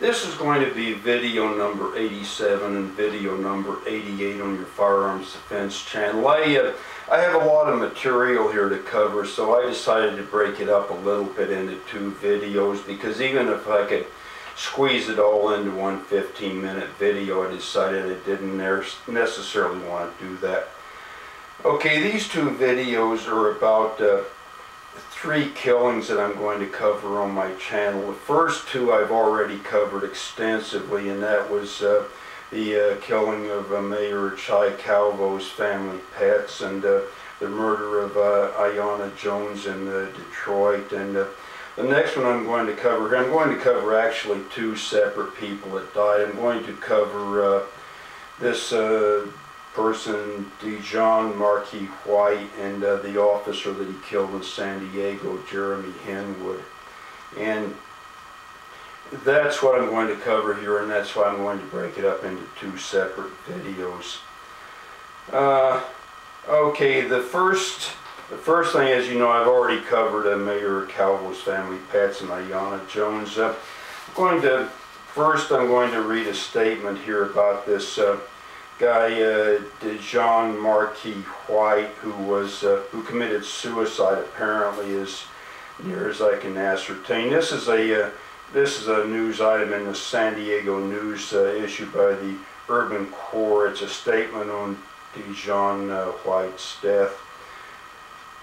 This is going to be video number 87 and video number 88 on your Firearms Defense channel. I have a lot of material here to cover, so I decided to break it up a little bit into two videos, because even if I could squeeze it all into one 15-minute video, I decided I didn't necessarily want to do that. Okay, these two videos are about three killings that I'm going to cover on my channel. The first two I've already covered extensively, and that was the killing of Mayor Chai Calvo's family pets, and the murder of Aiyana Jones in Detroit. And the next one I'm going to cover actually two separate people that died. I'm going to cover this person, Dijon Marquis White, and the officer that he killed in San Diego, Jeremy Henwood. And that's what I'm going to cover here, and that's why I'm going to break it up into two separate videos. Okay, the first thing, as you know, I've already covered Mayor Calvo's family pets and Aiyana Jones. I'm going to read a statement here about this guy, Dijon Marquis White, who committed suicide, apparently, as near as I can ascertain. This is a news item in the San Diego News issued by the Urban Corps. It's a statement on Dijon White's death.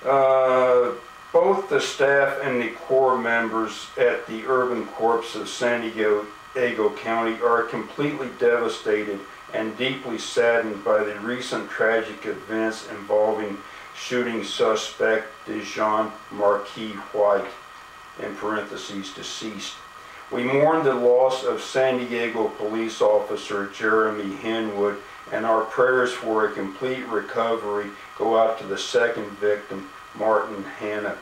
Both the staff and the Corps members at the Urban Corps of San Diego County are completely devastated and deeply saddened by the recent tragic events involving shooting suspect Dijon Marquis White, in parentheses, deceased. We mourn the loss of San Diego police officer Jeremy Henwood, and our prayers for a complete recovery go out to the second victim, Martin Hanna.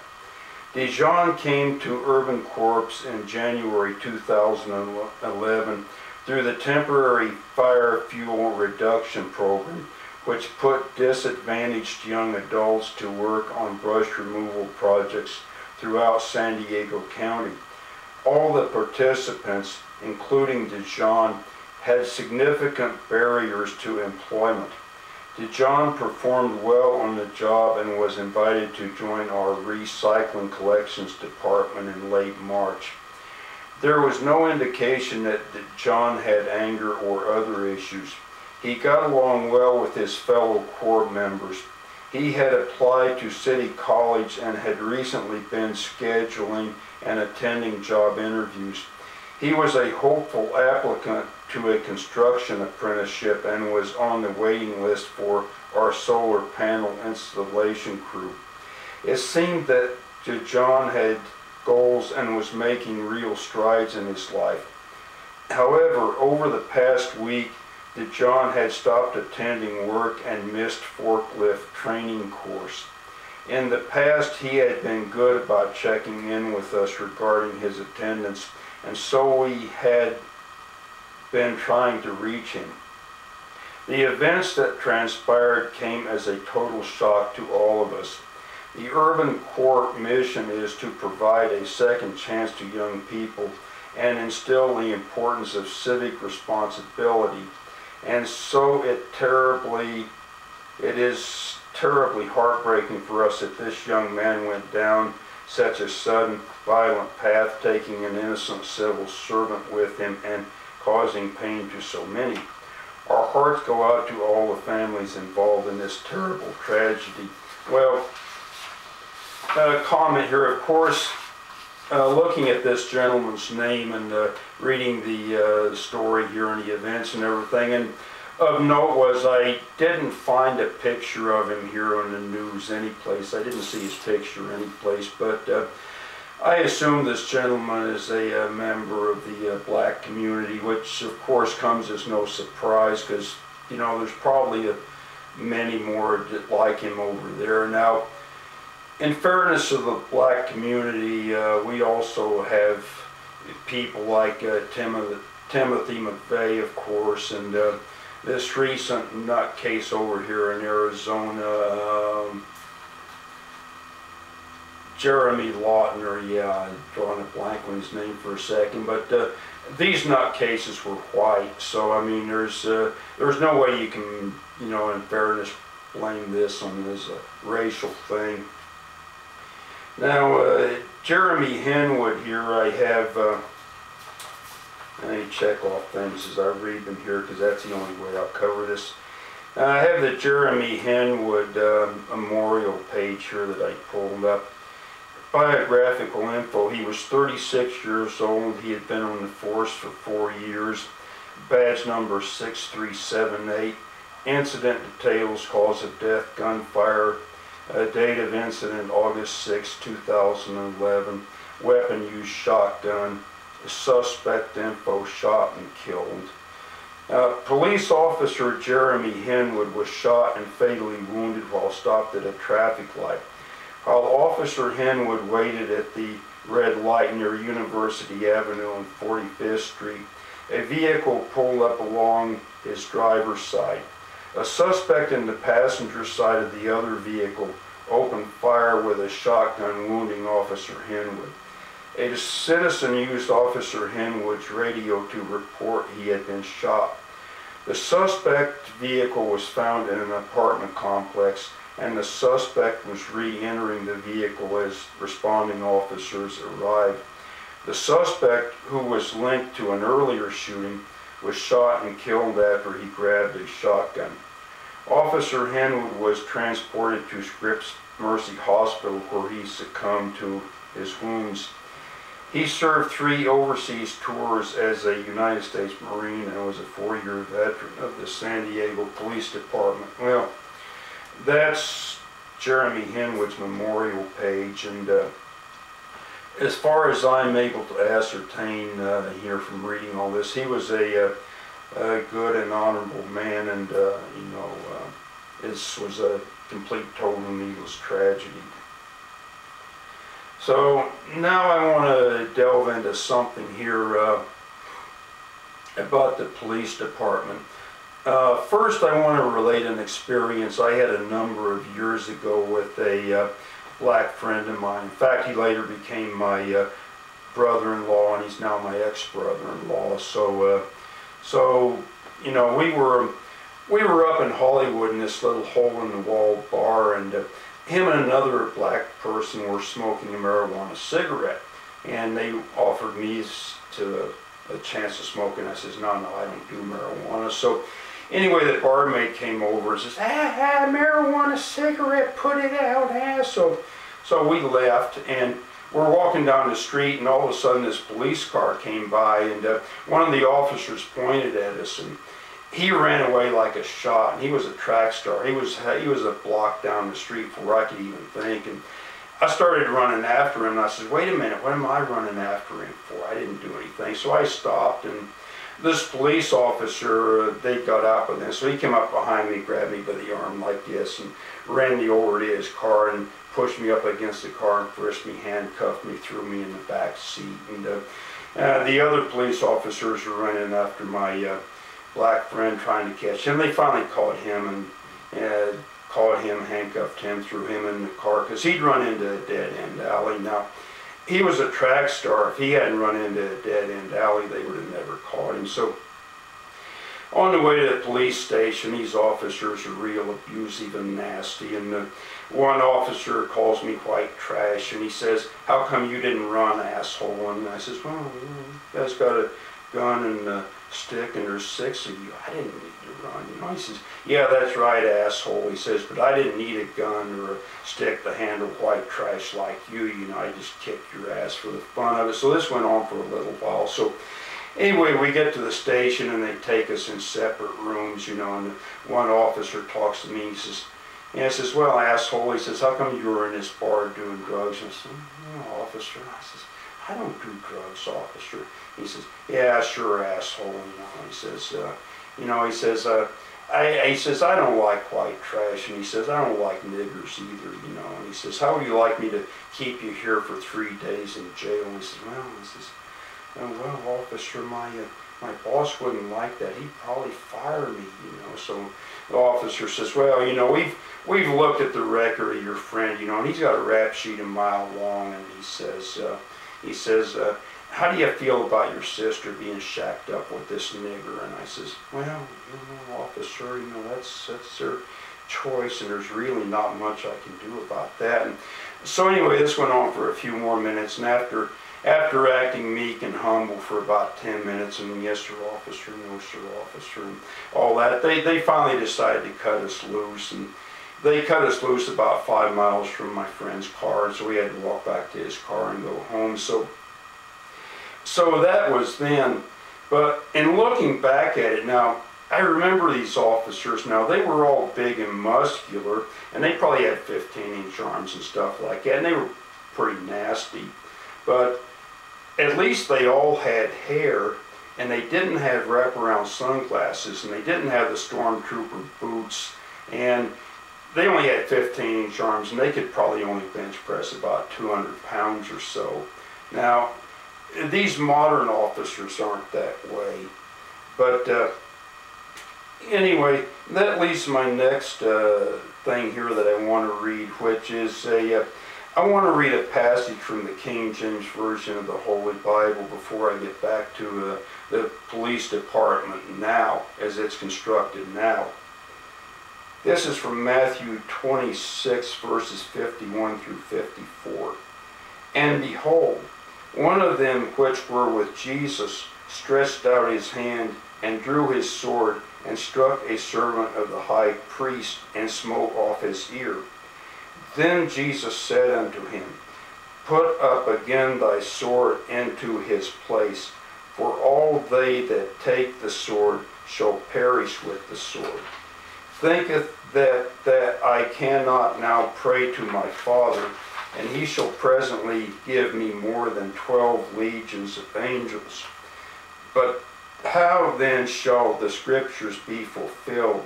Dijon came to Urban Corps in January 2011 through the temporary fire fuel reduction program, which put disadvantaged young adults to work on brush removal projects throughout San Diego County. All the participants, including Dijon, had significant barriers to employment. Dijon performed well on the job and was invited to join our recycling collections department in late March. There was no indication that Dijon had anger or other issues. He got along well with his fellow Corps members. He had applied to City College and had recently been scheduling and attending job interviews. He was a hopeful applicant to a construction apprenticeship and was on the waiting list for our solar panel installation crew. It seemed that Dijon had goals and was making real strides in his life. However, over the past week, Dijon had stopped attending work and missed forklift training course. In the past, he had been good about checking in with us regarding his attendance, and so we had been trying to reach him. The events that transpired came as a total shock to all of us. The Urban Corps mission is to provide a second chance to young people and instill the importance of civic responsibility. And so it is terribly heartbreaking for us that this young man went down such a sudden, violent path, taking an innocent civil servant with him and causing pain to so many. Our hearts go out to all the families involved in this terrible tragedy. Well, a comment here, of course, looking at this gentleman's name and reading the story here and the events and everything, and of note was I didn't find a picture of him here on the news anyplace. I didn't see his picture anyplace, but I assume this gentleman is a member of the black community, which of course comes as no surprise, because, you know, there's probably many more like him over there. Now, in fairness to the black community, we also have people like Timothy McVeigh, of course, and this recent nutcase over here in Arizona, Jeremy Lautner, yeah, I'm drawing a blank on his name for a second, but these nutcases were white, so I mean, there's no way you can, you know, in fairness, blame this on this racial thing. Now, Jeremy Henwood here, I have, let me check off things as I read them here, because that's the only way I'll cover this. I have the Jeremy Henwood memorial page here that I pulled up. Biographical info: he was 36 years old. He had been on the force for 4 years. Badge number 6378. Incident details: cause of death, gunfire. Date of incident: August 6, 2011. Weapon used: shotgun. Suspect info: shot and killed. Police officer Jeremy Henwood was shot and fatally wounded while stopped at a traffic light. While Officer Henwood waited at the red light near University Avenue and 45th Street, a vehicle pulled up along his driver's side. A suspect in the passenger side of the other vehicle opened fire with a shotgun, wounding Officer Henwood. A citizen used Officer Henwood's radio to report he had been shot. The suspect vehicle was found in an apartment complex, and the suspect was re-entering the vehicle as responding officers arrived. The suspect, who was linked to an earlier shooting, was shot and killed after he grabbed a shotgun. Officer Henwood was transported to Scripps Mercy Hospital, where he succumbed to his wounds. He served 3 overseas tours as a United States Marine and was a 4-year veteran of the San Diego Police Department. Well, that's Jeremy Henwood's memorial page, and as far as I'm able to ascertain here from reading all this, he was a good and honorable man, and you know, this was a complete, total, needless tragedy. So now I want to delve into something here about the police department. First, I want to relate an experience I had a number of years ago with a black friend of mine. In fact, he later became my brother-in-law, and he's now my ex-brother-in-law. So you know, we were up in Hollywood in this little hole-in-the-wall bar, and him and another black person were smoking a marijuana cigarette, and they offered me a chance to smoke, and I says, no, I don't do marijuana. So anyway, the barmaid came over and says, marijuana cigarette, put it out, So we left, and we're walking down the street, and all of a sudden this police car came by, and one of the officers pointed at us, and he ran away like a shot, and he was a track star. He was a block down the street before I could even think, and I started running after him, and I said, wait a minute, what am I running after him for? I didn't do anything. So I stopped, and this police officer, they got out with him, so he came up behind me, grabbed me by the arm like this, and ran me over to his car and pushed me up against the car and frisked me, handcuffed me, threw me in the back seat. And the other police officers were running after my black friend, trying to catch him. They finally caught him and handcuffed him, threw him in the car, because he'd run into a dead-end alley. Now, he was a track star. If he hadn't run into a dead-end alley, they would have never caught him. So on the way to the police station, these officers are real abusive and nasty, and one officer calls me white trash, and he says, how come you didn't run, asshole? And I says, well, you guys got a gun and a stick, and there's 6 of you. I didn't need to run, you know. He says, yeah, that's right, asshole. He says, but I didn't need a gun or a stick to handle white trash like you. You know, I just kicked your ass for the fun of it. So this went on for a little while. So anyway, we get to the station, and they take us in separate rooms, you know, and one officer talks to me. He says, well, asshole, he says, how come you were in this bar doing drugs? And I said, no, officer. I says, I don't do drugs, officer. He says, yeah, sure, asshole. He says, I don't like white trash, and he says, I don't like niggers either, you know. And he says, how would you like me to keep you here for 3 days in jail? And he says, well, officer, my boss wouldn't like that. He'd probably fire me, you know. So the officer says, well, you know, we've looked at the record of your friend, you know, and he's got a rap sheet a mile long, and he says, how do you feel about your sister being shacked up with this nigger? And I says, well, you know, officer, you know, that's their choice, and there's really not much I can do about that. And so anyway, this went on for a few more minutes, and after acting meek and humble for about 10 minutes, and yes sir officer, no sir officer, and all that, they finally decided to cut us loose, and they cut us loose about 5 miles from my friend's car, and so we had to walk back to his car and go home. So that was then. But in looking back at it now, I remember these officers now, they were all big and muscular, and they probably had 15-inch arms and stuff like that, and they were pretty nasty. But at least they all had hair, and they didn't have wraparound sunglasses, and they didn't have the stormtrooper boots, and they only had 15-inch arms, and they could probably only bench press about 200 pounds or so. Now, these modern officers aren't that way. But anyway, that leads to my next thing here that I want to read, which is I want to read a passage from the King James Version of the Holy Bible before I get back to the police department now, as it's constructed now. This is from Matthew 26, verses 51 through 54. And behold, one of them which were with Jesus stretched out his hand and drew his sword and struck a servant of the high priest and smote off his ear. Then Jesus said unto him, Put up again thy sword into his place, for all they that take the sword shall perish with the sword. Thinketh that I cannot now pray to my Father, and he shall presently give me more than 12 legions of angels. But how then shall the scriptures be fulfilled,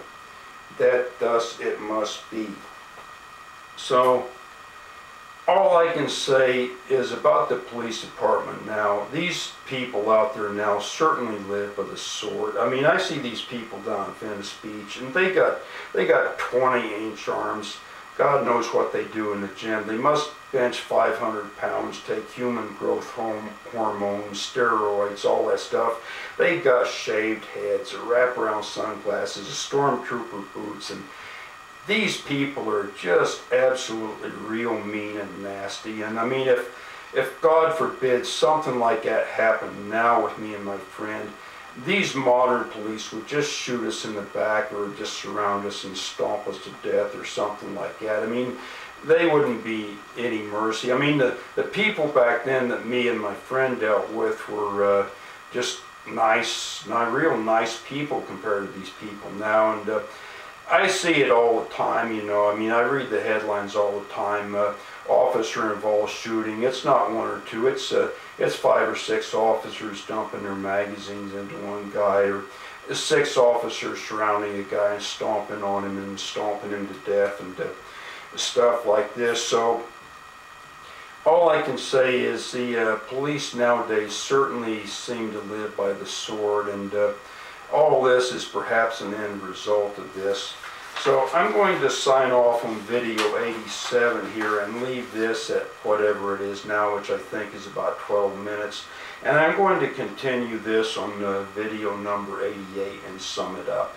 that thus it must be? So, all I can say is about the police department now, these people out there now certainly live with a sword. I mean, I see these people down in Venice Beach, and they got 20-inch arms. God knows what they do in the gym. They must bench 500 pounds, take human growth hormones, steroids, all that stuff. They got shaved heads, wraparound sunglasses, stormtrooper boots, and these people are just absolutely real mean and nasty. And I mean, if God forbid something like that happened now with me and my friend, these modern police would just shoot us in the back or just surround us and stomp us to death or something like that. I mean, they wouldn't be any mercy. I mean, the people back then that me and my friend dealt with were just nice, real nice people compared to these people now. And I see it all the time, you know. I mean, I read the headlines all the time. Officer involved shooting. It's not one or two. It's 5 or 6 officers dumping their magazines into one guy, or 6 officers surrounding a guy and stomping on him and stomping him to death, and stuff like this. So all I can say is the police nowadays certainly seem to live by the sword, and all this is perhaps an end result of this. So I'm going to sign off on video 87 here and leave this at whatever it is now, which I think is about 12 minutes. And I'm going to continue this on video number 88 and sum it up.